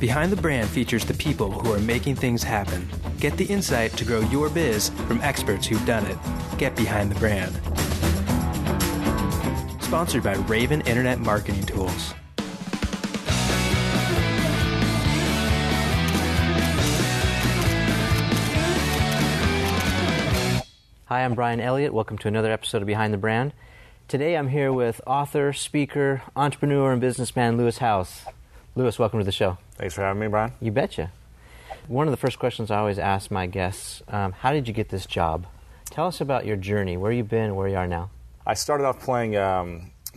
Behind the Brand features the people who are making things happen. Get the insight to grow your biz from experts who've done it. Get behind the brand. Sponsored by Raven Internet Marketing Tools. Hi, I'm Brian Elliott. Welcome to another episode of Behind the Brand. Today I'm here with author, speaker, entrepreneur, and businessman Lewis Howes. Lewis, welcome to the show. Thanks for having me, Brian. You betcha. One of the first questions I always ask my guests, how did you get this job? Tell us about your journey, where you've been and where you are now. I started off playing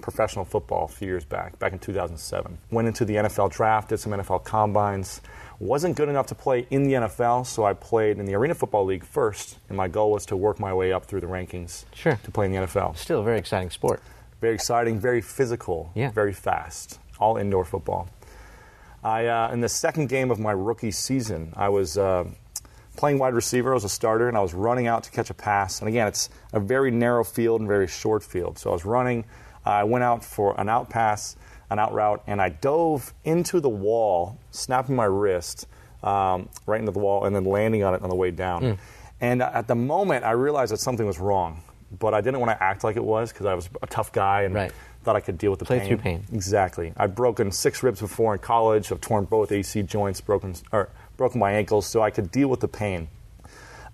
professional football a few years back in 2007. Went into the NFL draft, did some NFL combines. Wasn't good enough to play in the NFL, so I played in the Arena Football League first, and my goal was to work my way up through the rankings to play in the NFL. Still a very exciting sport. Very exciting, very physical, very fast, all indoor football. In the second game of my rookie season, I was playing wide receiver. I was a starter, and I was running out to catch a pass. And again, it's a very narrow field and very short field. So I was running. I went out for an out pass, an out route, and I dove into the wall, snapping my wrist right into the wall and then landing on it on the way down. And at the moment, I realized that something was wrong, but I didn't want to act like it was because I was a tough guy and thought I could deal with the pain. Play through pain. Exactly. I'd broken 6 ribs before in college. I've torn both AC joints, broken my ankles, so I could deal with the pain.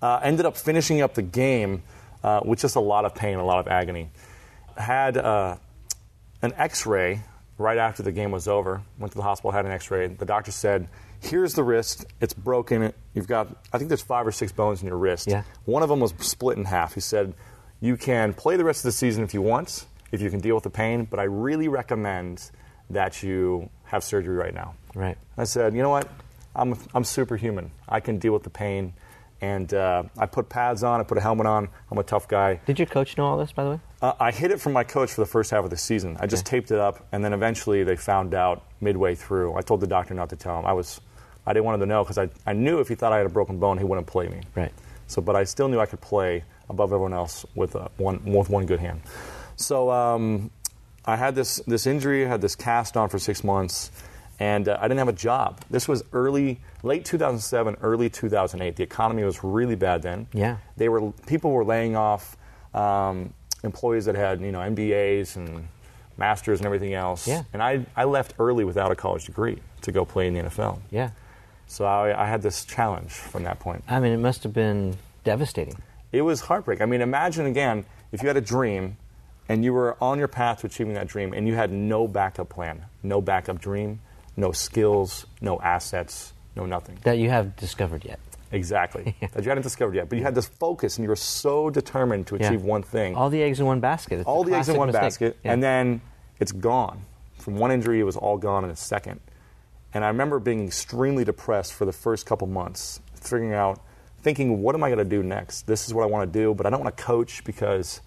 Ended up finishing up the game with just a lot of pain, a lot of agony. Had an X-ray right after the game was over. Went to the hospital, had an X-ray. The doctor said, here's the wrist. It's broken. You've got, I think there's 5 or 6 bones in your wrist. Yeah. One of them was split in half. He said, you can play the rest of the season if you want, if you can deal with the pain, but I really recommend that you have surgery right now. Right. I said, you know what? I'm superhuman. I can deal with the pain. And I put pads on. I put a helmet on. I'm a tough guy. Did your coach know all this, by the way? I hid it from my coach for the first half of the season. I just taped it up, and then eventually they found out midway through. I told the doctor not to tell him. I didn't want him to know because I knew if he thought I had a broken bone, he wouldn't play me. Right. So, but I still knew I could play above everyone else with one good hand. So I had this injury, I had this cast on for 6 months, and I didn't have a job. This was late 2007, early 2008. The economy was really bad then. Yeah. People were laying off employees that had MBAs and masters and everything else. Yeah. And I left early without a college degree to go play in the NFL. Yeah. So I had this challenge from that point. I mean, it must have been devastating. It was heartbreaking. I mean, imagine again if you had a dream and you were on your path to achieving that dream and you had no backup plan, no backup dream, no skills, no assets, no nothing. That you have discovered yet. Exactly. That you hadn't discovered yet. But you had this focus and you were so determined to achieve one thing. All the eggs in one basket. It's all the eggs in one basket. Yeah. And then it's gone. From one injury, it was all gone in a second. And I remember being extremely depressed for the first couple months, thinking, what am I going to do next? This is what I want to do, but I don't want to coach because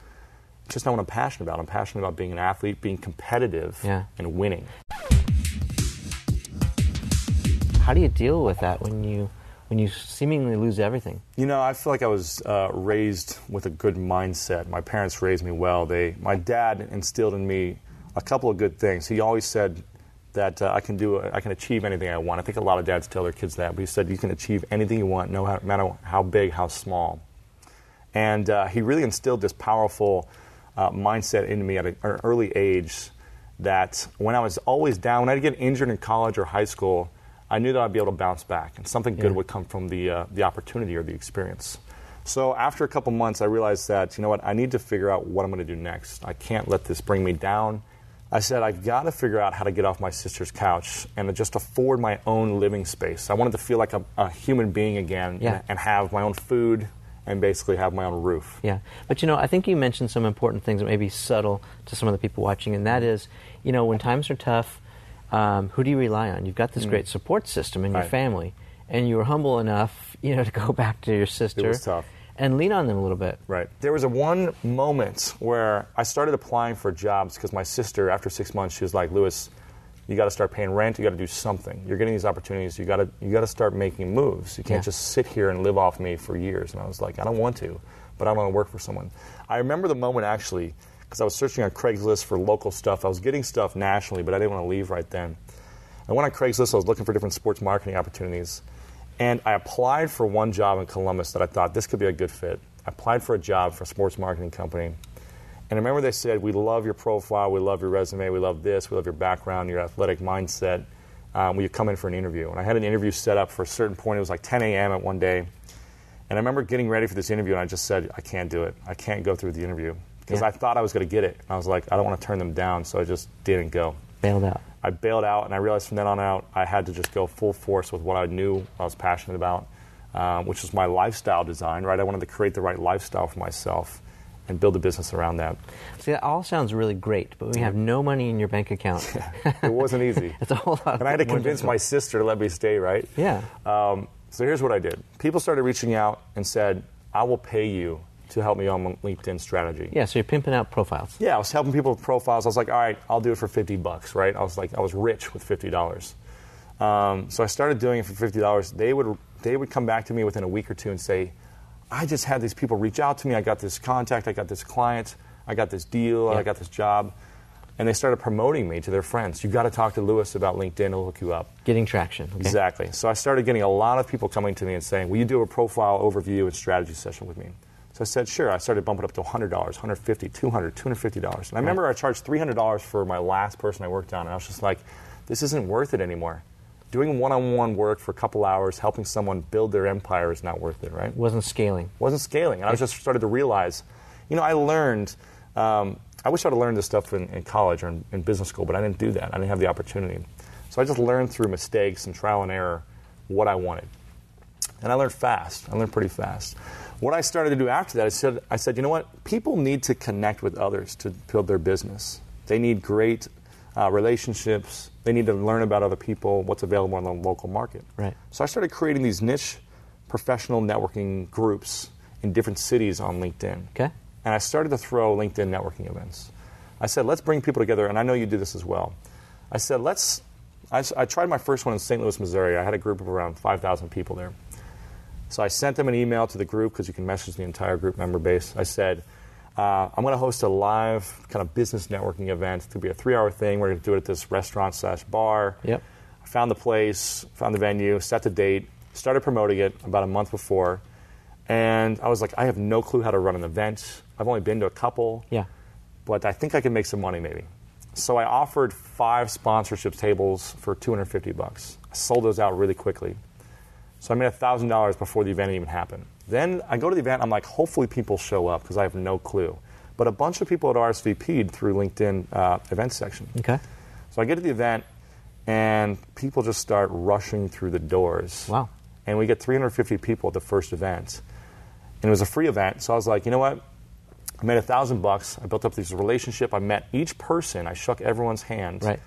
it's just not what I'm passionate about. I'm passionate about being an athlete, being competitive, and winning. How do you deal with that when you seemingly lose everything? I feel like I was raised with a good mindset. My parents raised me well. My dad instilled in me a couple of good things. He always said that I can achieve anything I want. I think a lot of dads tell their kids that, but he said you can achieve anything you want, no matter how big, how small. And he really instilled this powerful mindset into me at an early age that when I was always down, when I'd get injured in college or high school, I knew that I'd be able to bounce back, and something good would come from the opportunity or the experience. So after a couple months, I realized that, I need to figure out what I'm going to do next. I can't let this bring me down. I said, I've got to figure out how to get off my sister's couch and just afford my own living space. I wanted to feel like a human being again and have my own food and basically have my own roof. Yeah. But, I think you mentioned some important things that may be subtle to some of the people watching, and that is, when times are tough, who do you rely on? You've got this great support system in your family, and you were humble enough, to go back to your sister. It was tough. And lean on them a little bit. Right. There was one moment where I started applying for jobs because my sister, after 6 months, she was like, Lewis, you got to start paying rent. You got to do something. You're getting these opportunities. You got to start making moves. You can't just sit here and live off me for years. And I was like, I don't want to, but I want to work for someone. I remember the moment actually because I was searching on Craigslist for local stuff. I was getting stuff nationally, but I didn't want to leave right then. I went on Craigslist. I was looking for different sports marketing opportunities. And I applied for one job in Columbus that I thought this could be a good fit. I applied for a job for a sports marketing company. And I remember they said, we love your profile, we love your resume, we love this, we love your background, your athletic mindset. Will you come in for an interview? And I had an interview set up for a certain point. It was like 10 a.m. at one day. And I remember getting ready for this interview, and I just said, I can't do it. I can't go through the interview. Because I thought I was going to get it. And I was like, I don't want to turn them down, so I just didn't go. Bailed out. I bailed out, and I realized from then on out, I had to just go full force with what I knew I was passionate about, which was my lifestyle design, right? I wanted to create the right lifestyle for myself and build a business around that. See, that all sounds really great, but when you have no money in your bank account... It wasn't easy. It's a whole lot. And I had to convince my sister to let me stay, right? Yeah. So here's what I did. People started reaching out and said, I will pay you to help me on LinkedIn strategy. Yeah, so you're pimping out profiles. Yeah, I was helping people with profiles. I was like, all right, I'll do it for $50, right? I was rich with $50. So I started doing it for $50. They would come back to me within a week or two and say, I just had these people reach out to me. I got this contact. I got this client. I got this deal. I got this job. And they started promoting me to their friends. You got to talk to Lewis about LinkedIn. He'll hook you up. Getting traction. Okay. Exactly. So I started getting a lot of people coming to me and saying, will you do a profile overview and strategy session with me? So I said, sure. I started bumping up to $100, $150, $200, $250. And I remember I charged $300 for my last person I worked on. And I was just like, this isn't worth it anymore. Doing one-on-one work for a couple hours, helping someone build their empire is not worth it, right? Wasn't scaling. And I just started to realize, I learned, I wish I'd have learned this stuff in college or in business school, but I didn't do that. I didn't have the opportunity. So I just learned through mistakes and trial and error what I wanted. And I learned fast. I learned pretty fast. What I started to do after that, I said, you know what? People need to connect with others to build their business. They need great relationships. They need to learn about other people, what's available in the local market. Right. So I started creating these niche professional networking groups in different cities on LinkedIn. Okay. And I started to throw LinkedIn networking events. I said, let's bring people together, and I know you do this as well. I said, I tried my first one in St. Louis, Missouri. I had a group of around 5,000 people there. So I sent them an email to the group, because you can message the entire group member base. I said, I'm going to host a live kind of business networking event. It's going to be a 3-hour thing. We're going to do it at this restaurant/bar. Yep. I found the place, found the venue, set the date, started promoting it about a month before. And I was like, I have no clue how to run an event. I've only been to a couple. Yeah. But I think I can make some money maybe. So I offered 5 sponsorship tables for $250. I sold those out really quickly. So I made $1,000 before the event even happened. Then I go to the event, I'm like, hopefully people show up, because I have no clue. But a bunch of people had RSVP'd through LinkedIn event section. Okay. So I get to the event, and people just start rushing through the doors. Wow. And we get 350 people at the first event. And it was a free event, so I was like, you know what? I made $1,000. I built up this relationship. I met each person. I shook everyone's hand. Right.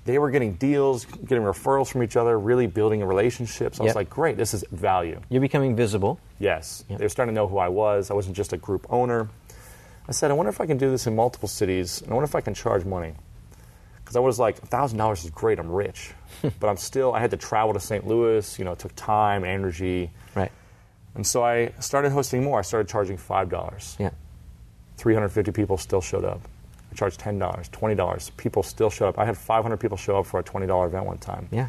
They were getting deals, getting referrals from each other, really building a relationship. So I was like, great, this is value. You're becoming visible. Yes. Yep. They were starting to know who I was. I wasn't just a group owner. I said, I wonder if I can do this in multiple cities, and I wonder if I can charge money. Because I was like, $1,000 is great, I'm rich. But I had to travel to St. Louis, it took time, energy. Right. And so I started hosting more. I started charging $5. Yeah. 350 people still showed up. I charged $10, $20. People still showed up. I had 500 people show up for a $20 event one time. Yeah.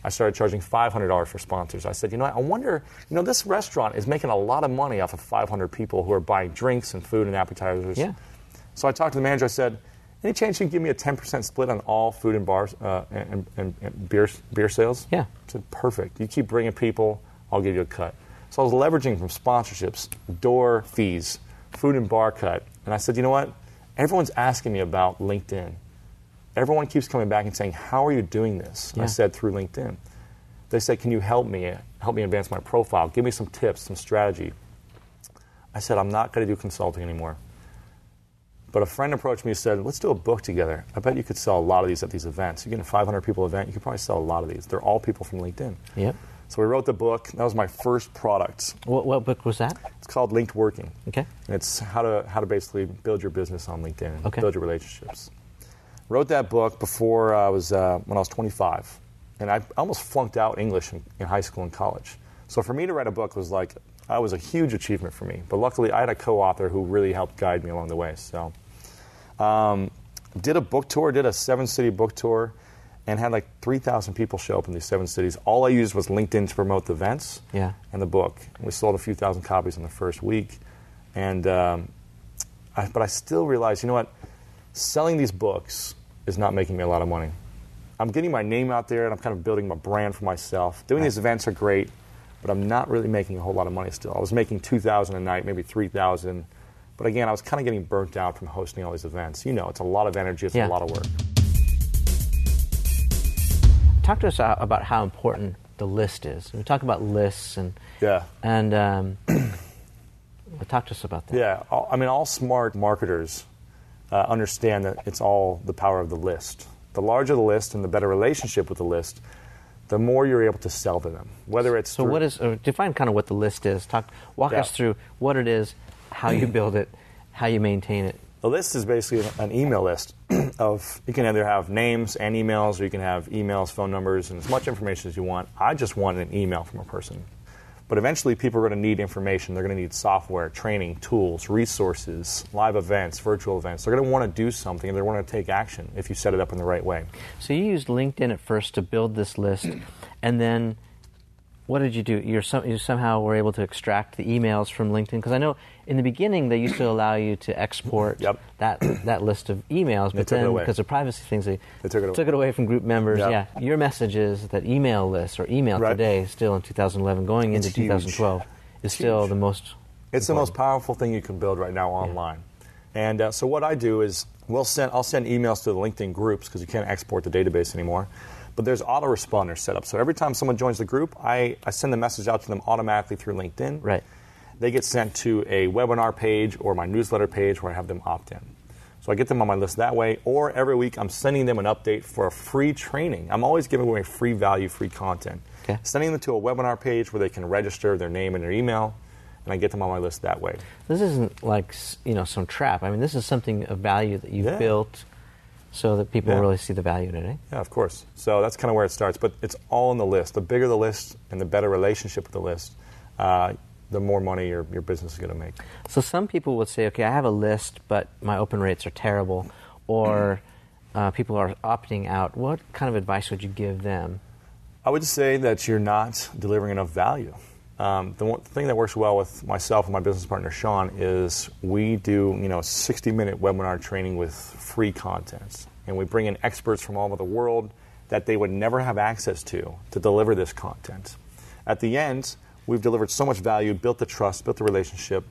I started charging $500 for sponsors. I said, I wonder, this restaurant is making a lot of money off of 500 people who are buying drinks and food and appetizers. Yeah. So I talked to the manager. I said, any chance you can give me a 10% split on all food and bars and beer sales? Yeah. I said, perfect. You keep bringing people, I'll give you a cut. So I was leveraging from sponsorships, door fees, food and bar cut. And I said, you know what? Everyone's asking me about LinkedIn. Everyone keeps coming back and saying, how are you doing this? Yeah. I said, through LinkedIn. They said, can you help me advance my profile? Give me some tips, some strategy. I said, I'm not going to do consulting anymore. But a friend approached me and said, let's do a book together. I bet you could sell a lot of these at these events. You get a 500 people event, you could probably sell a lot of these. They're all people from LinkedIn. Yep. So we wrote the book. That was my first product. What book was that? It's called Linked Working. Okay. And it's how to basically build your business on LinkedIn, okay. Build your relationships. Wrote that book before when I was 25. And I almost flunked out English in high school and college. So for me to write a book was a huge achievement for me. But luckily, I had a co-author who really helped guide me along the way. So did a book tour, did a 7-city book tour. and had like 3,000 people show up in these 7 cities. All I used was LinkedIn to promote the events and the book. We sold a few thousand copies in the first week. And but I still realized, you know what? Selling these books is not making me a lot of money. I'm getting my name out there, and I'm kind of building my brand for myself. Doing these events are great, but I'm not really making a whole lot of money still. I was making $2,000 a night, maybe $3,000. But again, I was kind of getting burnt out from hosting all these events. You know, it's a lot of energy, it's a lot of work. Talk to us about how important the list is. We talk about lists and talk to us about that. Yeah, I mean, all smart marketers understand that it's all the power of the list. The larger the list and the better relationship with the list, the more you're able to sell to them. Whether it's what is define kind of what the list is. Walk us through what it is, how you build it, how you maintain it. The list is basically an email list of, you can either have names and emails, or you can have emails, phone numbers, and as much information as you want. I just wanted an email from a person. But eventually people are going to need information. They're going to need software, training, tools, resources, live events, virtual events. They're going to want to do something, and they want to take action if you set it up in the right way. So you used LinkedIn at first to build this list, and then what did you do? You somehow were able to extract the emails from LinkedIn? Because I know in the beginning they used to allow you to export that list of emails, but then because of privacy things, they took it away from group members. Yeah, your messages, that email list or email today, still in 2011, going into 2012, is still the most. It's the most powerful thing you can build right now online. And so what I do is I'll send emails to the LinkedIn groups because you can't export the database anymore. But there's autoresponders set up. So every time someone joins the group, I send the message out to them automatically through LinkedIn. Right. They get sent to a webinar page or my newsletter page where I have them opt in. So I get them on my list that way. Or every week I'm sending them an update for a free training. I'm always giving away free value, free content. Okay. Sending them to a webinar page where they can register their name and their email, and I get them on my list that way. This isn't like some trap. I mean, this is something of value that you've built, so that people really see the value in it, eh? Yeah, of course. So that's kind of where it starts. But it's all in the list. The bigger the list and the better relationship with the list, the more money your business is going to make. So some people would say, okay, I have a list, but my open rates are terrible, or people are opting out. What kind of advice would you give them? I would say that you're not delivering enough value. The thing that works well with myself and my business partner, Sean, is we do 60-minute webinar training with free content. And we bring in experts from all over the world that they would never have access to deliver this content. At the end, we've delivered so much value, built the trust, built the relationship.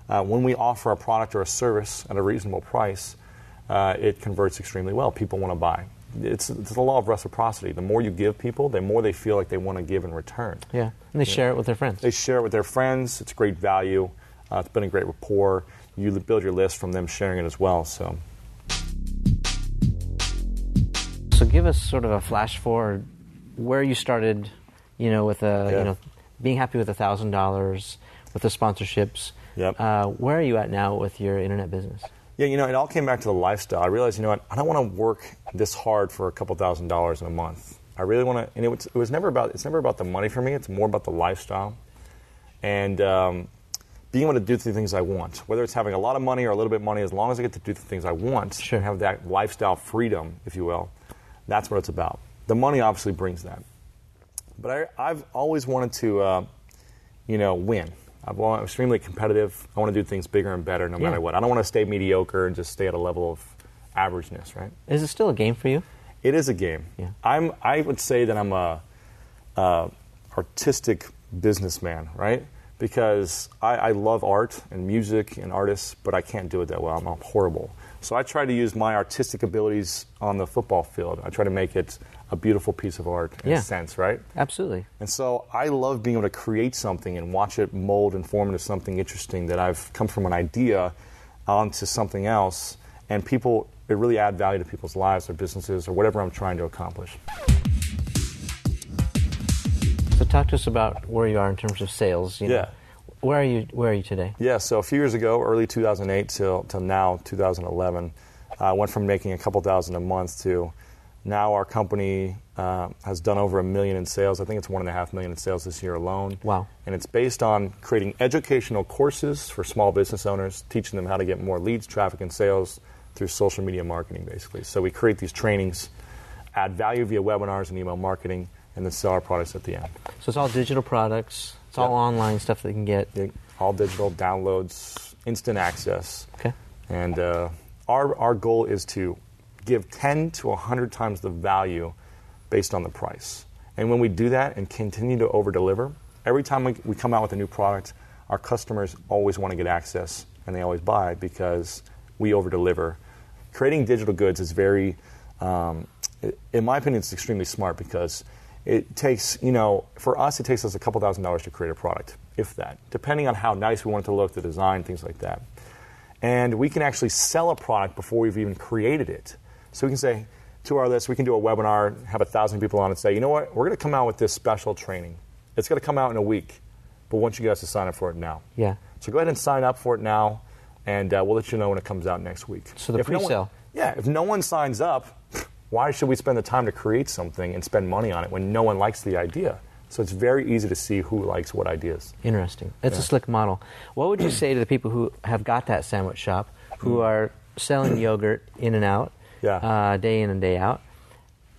When we offer a product or a service at a reasonable price, it converts extremely well. People want to buy. It's the law of reciprocity. The more you give people, the more they feel like they want to give in return. Yeah, and they share it with their friends. They share it with their friends. It's great value. It's been a great rapport. You build your list from them sharing it as well. So give us sort of a flash forward where you started, with being happy with $1,000, with the sponsorships. Yep. Where are you at now with your internet business? Yeah, it all came back to the lifestyle. I realized, I don't want to work this hard for a couple $1,000s in a month. I really want to, and it's never about the money for me. It's more about the lifestyle and being able to do the things I want. Whether it's having a lot of money or a little bit of money, as long as I get to do the things I want and have that lifestyle freedom, if you will, that's what it's about. The money obviously brings that. But I've always wanted to, win. I'm extremely competitive. I want to do things bigger and better no matter what. I don't want to stay mediocre and just stay at a level of averageness, right? Is it still a game for you? It is a game. Yeah. I would say that I'm a artistic businessman, right? Because I love art and music and artists, but I can't do it that well. I'm horrible. So I try to use my artistic abilities on the football field. I try to make it a beautiful piece of art in a sense, right? Absolutely. And so I love being able to create something and watch it mold and form into something interesting that I've come from an idea onto something else, and it really add value to people's lives, their businesses, or whatever I'm trying to accomplish. So talk to us about where you are in terms of sales. Where are you today? Yeah, so a few years ago, early 2008 till now, 2011, I went from making a couple thousand a month to now our company has done over $1 million in sales. I think it's $1.5 million in sales this year alone. Wow. And it's based on creating educational courses for small business owners, teaching them how to get more leads, traffic, and sales through social media marketing, basically. So we create these trainings add value via webinars and email marketing, and then sell our products at the end. So it's all digital products. It's all online stuff that they can get. Yeah, all digital downloads, instant access. Okay. And our goal is to give 10 to 100 times the value based on the price. And when we do that and continue to over-deliver, every time we come out with a new product, our customers always want to get access, and they always buy because we over-deliver. Creating digital goods is very, in my opinion, it's extremely smart because it takes, for us, it takes us a couple $1,000s to create a product, if that, depending on how nice we want it to look, the design, things like that. And we can actually sell a product before we've even created it. So we can say to our list, we can do a webinar, have 1,000 people on and say, you know what, we're going to come out with this special training. It's going to come out in a week, but I want you guys to sign up for it now. Yeah. So go ahead and sign up for it now, and we'll let you know when it comes out next week. So the pre-sale. If no one signs up, why should we spend the time to create something and spend money on it when no one likes the idea? So it's very easy to see who likes what ideas. Interesting. It's a slick model. What would you say to the people who have got that sandwich shop, who are selling yogurt in and out, day in and day out?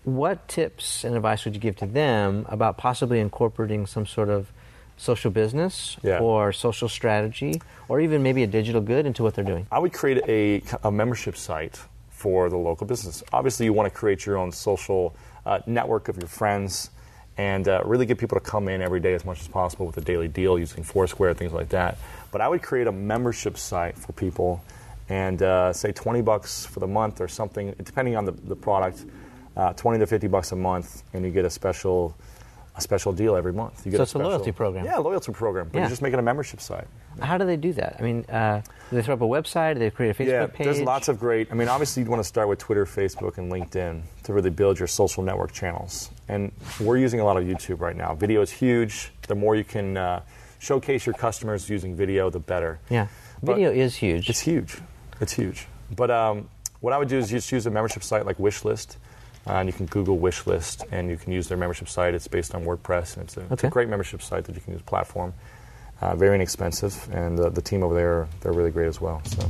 What tips and advice would you give to them about possibly incorporating some sort of social business or social strategy, or even maybe a digital good into what they're doing? I would create a membership site for the local business. Obviously, you want to create your own social network of your friends and really get people to come in every day as much as possible with a daily deal using Foursquare, things like that. But I would create a membership site for people and say $20 for the month or something, depending on the product, $20 to $50 a month, and you get a special deal every month. You get it's a loyalty program. Yeah, a loyalty program, but you're just making a membership site. How do they do that? I mean, do they throw up a website? Do they create a Facebook page? There's lots of great, obviously you'd want to start with Twitter, Facebook, and LinkedIn to really build your social network channels. And we're using a lot of YouTube right now. Video is huge. The more you can showcase your customers using video, the better. Yeah, video is huge. It's huge. It's huge. But what I would do is just use a membership site like Wishlist. And you can Google Wishlist, and you can use their membership site. It's based on WordPress, and it's a great membership site that you can use platform. Very inexpensive, and the team over there, they're really great as well. So,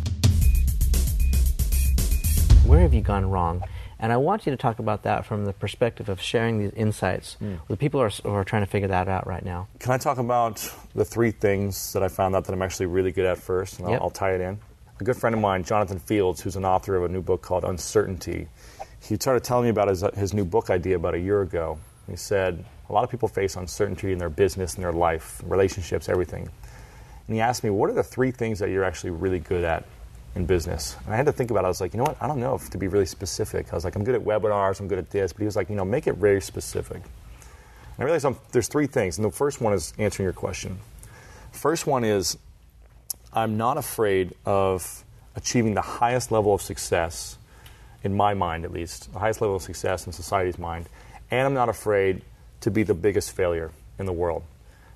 where have you gone wrong? And I want you to talk about that from the perspective of sharing these insights with the people who are trying to figure that out right now. Can I talk about the 3 things that I found out that I'm actually really good at first, and I'll tie it in? A good friend of mine, Jonathan Fields, who's an author of a new book called Uncertainty, he started telling me about his new book idea about a year ago. He said, a lot of people face uncertainty in their business, in their life, relationships, everything. And he asked me, what are the 3 things that you're actually really good at in business? And I had to think about it. I was like, you know what? I don't know if to be really specific. I was like, I'm good at webinars, I'm good at this. But he was like, make it very specific. And I realized there's 3 things. And the first one is answering your question. First one is, I'm not afraid of achieving the highest level of success, in my mind at least, the highest level of success in society's mind, and I'm not afraid to be the biggest failure in the world.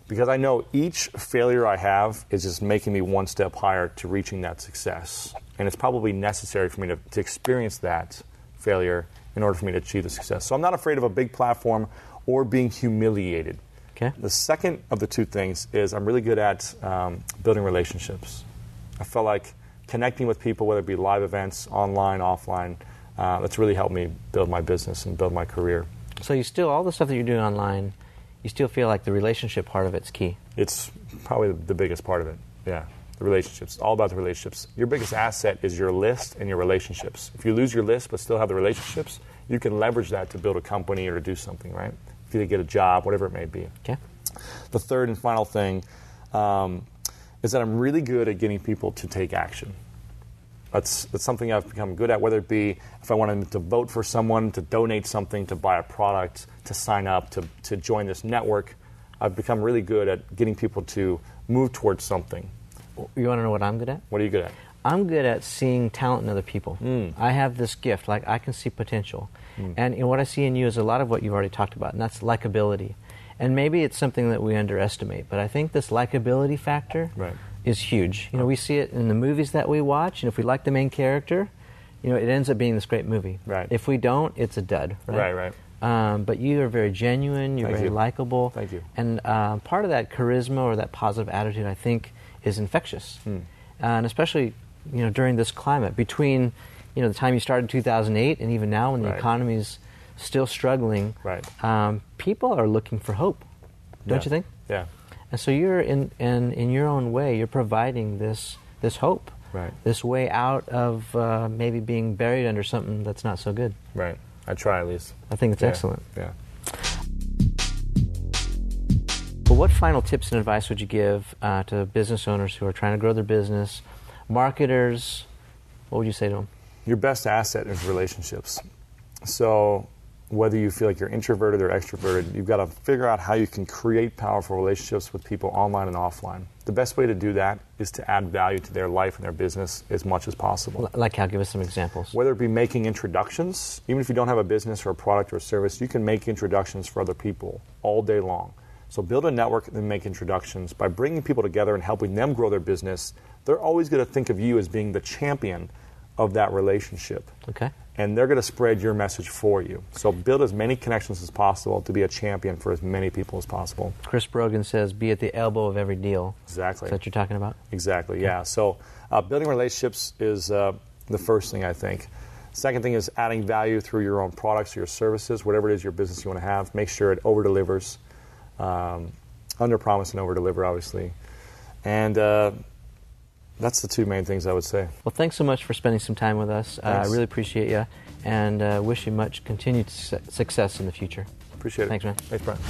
Because I know each failure I have is just making me one step higher to reaching that success. And it's probably necessary for me to experience that failure in order for me to achieve the success. So I'm not afraid of a big platform or being humiliated. Okay. The second of the 2 things is I'm really good at building relationships. I felt like connecting with people, whether it be live events, online, offline, that's really helped me build my business and build my career. So you still, all the stuff that you're doing online, you still feel like the relationship part of it's key? It's probably the biggest part of it, yeah. The relationships, all about the relationships. Your biggest asset is your list and your relationships. If you lose your list but still have the relationships, you can leverage that to build a company or to do something, right? If you get a job, whatever it may be. Okay. The third and final thing is that I'm really good at getting people to take action. That's something I've become good at, whether it be if I want them to vote for someone, to donate something, to buy a product, to sign up, to join this network. I've become really good at getting people to move towards something. You want to know what I'm good at? What are you good at? I'm good at seeing talent in other people. I have this gift, like I can see potential. And what I see in you is a lot of what you've already talked about, and that's likability. And maybe it's something that we underestimate, but I think this likability factor is huge. We see it in the movies that we watch, and if we like the main character, it ends up being this great movie. Right. If we don't, it's a dud. Right. But you are very genuine, you're very likable. Thank you. And part of that charisma or that positive attitude, I think, is infectious. And especially, during this climate, between, the time you started in 2008 and even now when the economy's still struggling, right. People are looking for hope, don't you think? Yeah. And so you're in your own way, you're providing this hope, right. this way out of maybe being buried under something that's not so good. Right. I try at least. I think it's excellent. Yeah. But what final tips and advice would you give to business owners who are trying to grow their business, marketers? What would you say to them? Your best asset is relationships. So whether you feel like you're introverted or extroverted, you've got to figure out how you can create powerful relationships with people online and offline. The best way to do that is to add value to their life and their business as much as possible. Like how? Give us some examples. Whether it be making introductions, even if you don't have a business or a product or a service, you can make introductions for other people all day long. So build a network and then make introductions. By bringing people together and helping them grow their business, they're always going to think of you as being the champion of that relationship. Okay. And they're going to spread your message for you. So build as many connections as possible to be a champion for as many people as possible. Chris Brogan says, be at the elbow of every deal. Exactly. Is that what you're talking about? Exactly, okay. Yeah. So building relationships is the first thing, I think. Second thing is adding value through your own products or your services, whatever it is your business you want to have. Make sure it over-delivers. Under-promise and over-deliver, obviously. And that's the two main things I would say. Well, thanks so much for spending some time with us. I really appreciate you, and wish you much continued success in the future. Appreciate it. Thanks, man. Thanks, Brian.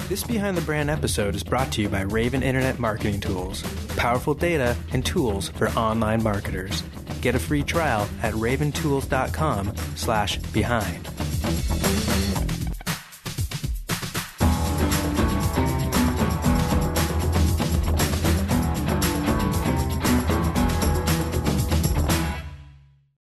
This Behind the Brand episode is brought to you by Raven Internet Marketing Tools. Powerful data and tools for online marketers. Get a free trial at raventools.com/behind.